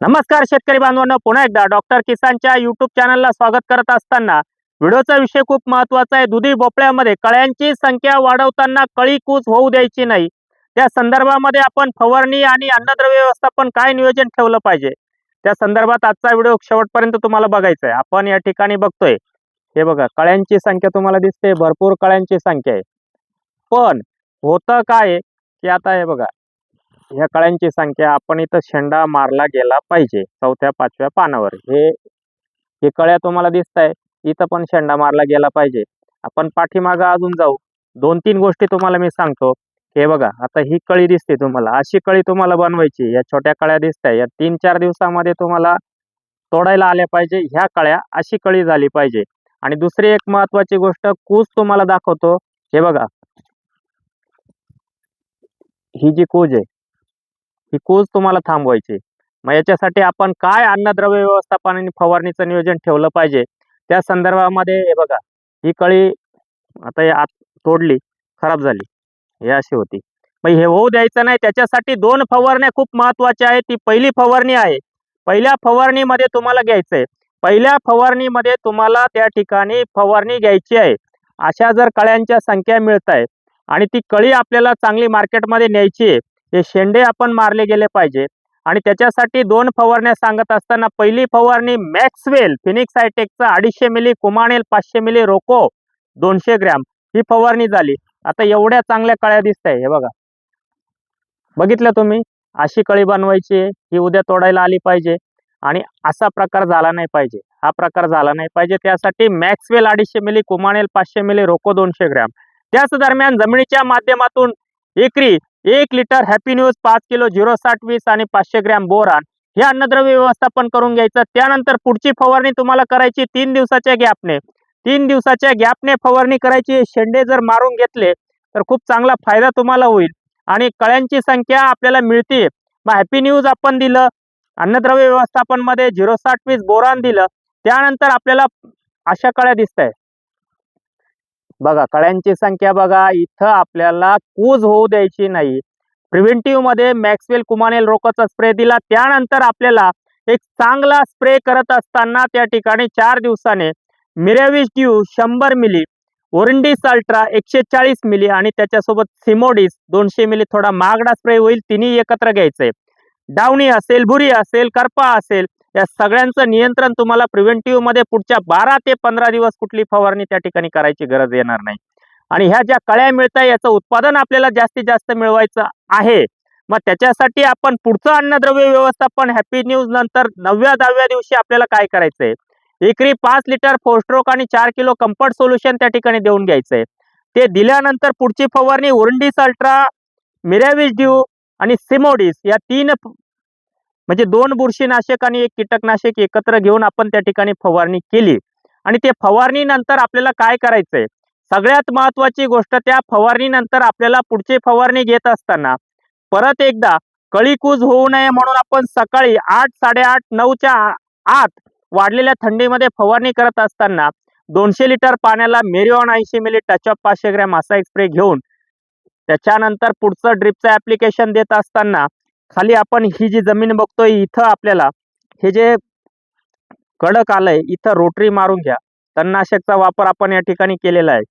नमस्कार शेतकरी बांधवांनो, पुन्हा एकदा डॉक्टर किसानच्या यूट्यूब चॅनलला स्वागत करत असताना व्हिडिओचा विषय खूप महत्त्वाचा आहे। दुधी भोपळ्यामध्ये कळ्यांची संख्या वाढवताना कळी कूच होऊ द्यायची नाही। त्या संदर्भामध्ये आपण फवारणी आणि अन्नद्रव्य व्यवस्थापन काय नियोजन ठेवलं पाहिजे, त्या संदर्भात आजचा व्हिडिओ शेवटपर्यंत तुम्हाला बघायचा आहे। आपण या ठिकाणी बघतोय, हे बघा कळ्यांची संख्या तुम्हाला दिसते, भरपूर कळ्यांची संख्या आहे। पण होतं काय आहे की आता हे बघा, ह्या कळ्यांची संख्या आपण इथं शेंडा मारला गेला पाहिजे। चौथ्या पाचव्या पानावर हे कळ्या तुम्हाला दिसत आहे, इथं पण शेंडा मारला गेला पाहिजे। आपण पाठीमागं अजून जाऊ, दोन तीन गोष्टी तुम्हाला मी सांगतो। हे बघा, आता ही कळी दिसते तुम्हाला, अशी कळी तुम्हाला बनवायची। या छोट्या कळ्या दिसत आहे, या 3-4 दिवसामध्ये तुम्हाला तोडायला आल्या पाहिजे ह्या कळ्या, अशी कळी झाली पाहिजे। आणि दुसरी एक महत्वाची गोष्ट, कूज तुम्हाला दाखवतो। हे बघा, ही जी कूज आहे, ही कूज तुम्हाला थांबवायची। मग याच्यासाठी आपण काय अन्नद्रव्य व्यवस्थापन आणि फवारणीचं नियोजन ठेवलं पाहिजे, त्या संदर्भामध्ये हे बघा, ही कळी आता आत तोडली, खराब झाली, हे अशी होती। मग हे होऊ द्यायचं नाही, त्याच्यासाठी 2 फवारण्या खूप महत्त्वाच्या आहेत। ती पहिली फवारणी आहे, पहिल्या फवारणीमध्ये तुम्हाला घ्यायचंय, पहिल्या फवारणीमध्ये तुम्हाला त्या ठिकाणी फवारणी घ्यायची आहे। अशा जर कळ्यांच्या संख्या मिळत आहे आणि ती कळी आपल्याला चांगली मार्केटमध्ये न्यायची आहे, हे शेंडे आपण मारले गेले पाहिजे। आणि त्याच्यासाठी 2 फवारण्या सांगत असताना, पहिली फवारणी मॅक्सवेल फिनिक्स हायटेकचा 250 मिली, कुमानेल 500 मिली, रोको 200 ग्रॅम, ही फवारणी झाली। आता एवढ्या चांगल्या कळ्या दिसत आहे, हे बघा, बघितलं तुम्ही, अशी कळी बनवायची आहे, ही उद्या तोडायला आली पाहिजे। आणि असा प्रकार झाला नाही पाहिजे, हा प्रकार झाला नाही पाहिजे। त्यासाठी मॅक्सवेल 250 मिली, कुमानेल 500 मिली, रोको 200 ग्रॅम। त्याच दरम्यान जमिनीच्या माध्यमातून एकरी 1 लिटर हॅपी न्यूज, 5 किलो 06020 आणि 500 ग्रॅम बोरान हे अन्नद्रव्य व्यवस्थापन करून घ्यायचं। त्यानंतर पुढची फवारणी तुम्हाला करायची 3 दिवसाच्या गॅपने, 3 दिवसाच्या गॅपने फवारणी करायची। शेंडे जर मारून घेतले तर खूप चांगला फायदा तुम्हाला होईल आणि कळ्यांची संख्या आपल्याला मिळते। मग हॅपी न्यूज आपण दिलं, अन्नद्रव्य व्यवस्थापन मध्ये 06020 बोरान दिलं, त्यानंतर आपल्याला अशा कळ्या दिसत आहे, बघा कळ्यांची संख्या बघा, इथं आपल्याला कूज होऊ द्यायची नाही। प्रिव्हेंटिव्ह मध्ये मॅक्सवेल कुमानेल रोकोचा स्प्रे दिला, त्यानंतर आपल्याला एक चांगला स्प्रे करत असताना त्या ठिकाणी 4 दिवसाने मिरॅविस ड्यू 100 मिली, ओरिंडिस अल्ट्रा 140 मिली आणि त्याच्यासोबत सिमोडिस 200 मिली, थोडा महागडा स्प्रे होईल, तिन्ही एकत्र घ्यायचंय। डावणी असेल, भुरी असेल, करपा असेल, या सगळ्यांचं नियंत्रण तुम्हाला प्रिव्हेंटिव्ह मध्ये पुढच्या 12 ते 15 दिवस कुठली फवारणी त्या ठिकाणी करायची गरज येणार नाही। आणि ह्या ज्या कळ्या मिळतात, याचं उत्पादन आपल्याला जास्तीत जास्त मिळवायचं आहे। मग त्याच्यासाठी आपण पुढचं अन्नद्रव्य व्यवस्थापन हॅपी न्यूज नंतर 9व्या-10व्या दिवशी आपल्याला काय करायचंय, एकरी 5 लिटर फोस्ट्रोक आणि 4 किलो कम्फर्ट सोल्युशन त्या ठिकाणी देऊन घ्यायचंय। ते दिल्यानंतर पुढची फवारणी ओरिंडिस अल्ट्रा, मिरॅविस ड्यू आणि सिमोडिस या 3 म्हणजे 2 बुरशीनाशक आणि 1 कीटकनाशक एकत्र घेऊन आपण त्या ठिकाणी फवारणी केली। आणि ते फवारणीनंतर आपल्याला काय करायचंय, सगळ्यात महत्त्वाची गोष्ट, त्या फवारणीनंतर आपल्याला पुढची फवारणी घेत असताना परत एकदा कळीकूज होऊ नये म्हणून आपण सकाळी 8, 8:30, 9च्या आत वाढलेल्या थंडीमध्ये फवारणी करत असताना 200 लिटर पाण्याला मेरिओन 80 मिली, टचअप 500 ग्रॅम असा एक स्प्रे घेऊन, त्याच्यानंतर पुढचं ड्रिपचं ऍप्लिकेशन देत असताना खाली आपण ही जी जमीन बघतोय, इथं आपल्याला हे जे कडक आलंय, इथं रोटरी मारून घ्या। तणनाशकचा वापर आपण या ठिकाणी केलेला आहे,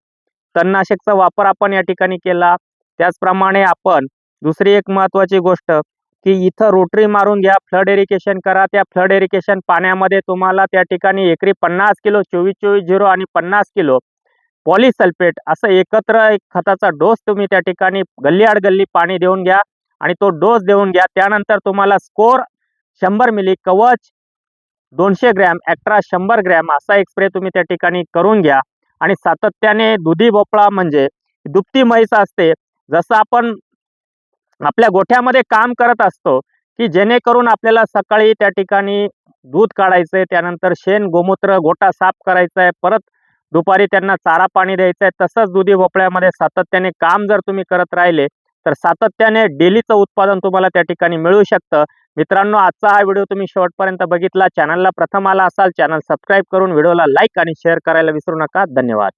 तणनाशकचा वापर आपण या ठिकाणी केला। त्याचप्रमाणे आपण दुसरी एक महत्त्वाची गोष्ट की इथं रोटरी मारून घ्या, फ्लड इरिगेशन करा। त्या फ्लड इरिगेशन पाण्यामध्ये तुम्हाला त्या ठिकाणी एकरी 50 किलो 24-24-0 आणि 50 किलो पॉलिसल्फेट असं एकत्र एक खताचा डोस तुम्ही त्या ठिकाणी गल्ली आड गल्ली पाणी देऊन घ्या आणि तो डोस देऊन घ्या। त्यानंतर तुम्हाला स्कोर 100 मिली, कवच 200 ग्रॅम, ॲक्ट्रा 100 ग्रॅम असा एक स्प्रे तुम्ही त्या ठिकाणी करून घ्या। आणि सातत्याने दुधी भोपळा म्हणजे दुभती म्हैस असते, जसं आपण आपल्या गोठ्यामध्ये काम करत असतो की जेणेकरून आपल्याला सकाळी त्या ठिकाणी दूध काढायचंय, त्यानंतर शेण गोमूत्र गोठा साफ करायचा आहे, परत दुपारी त्यांना चारा पाणी द्यायचं आहे, तसंच दुधी भोपळ्यामध्ये सातत्याने काम जर तुम्ही करत राहिले तर सातत्याने डेलीचं उत्पादन तुम्हाला त्या ठिकाणी मिळू शकतं। मित्रांनो, आजचा हा व्हिडिओ तुम्ही शेवटपर्यंत बघितला, चॅनलला प्रथम आला असाल, चॅनल सबस्क्राईब करून व्हिडिओला लाईक आणि शेअर करायला विसरू नका। धन्यवाद।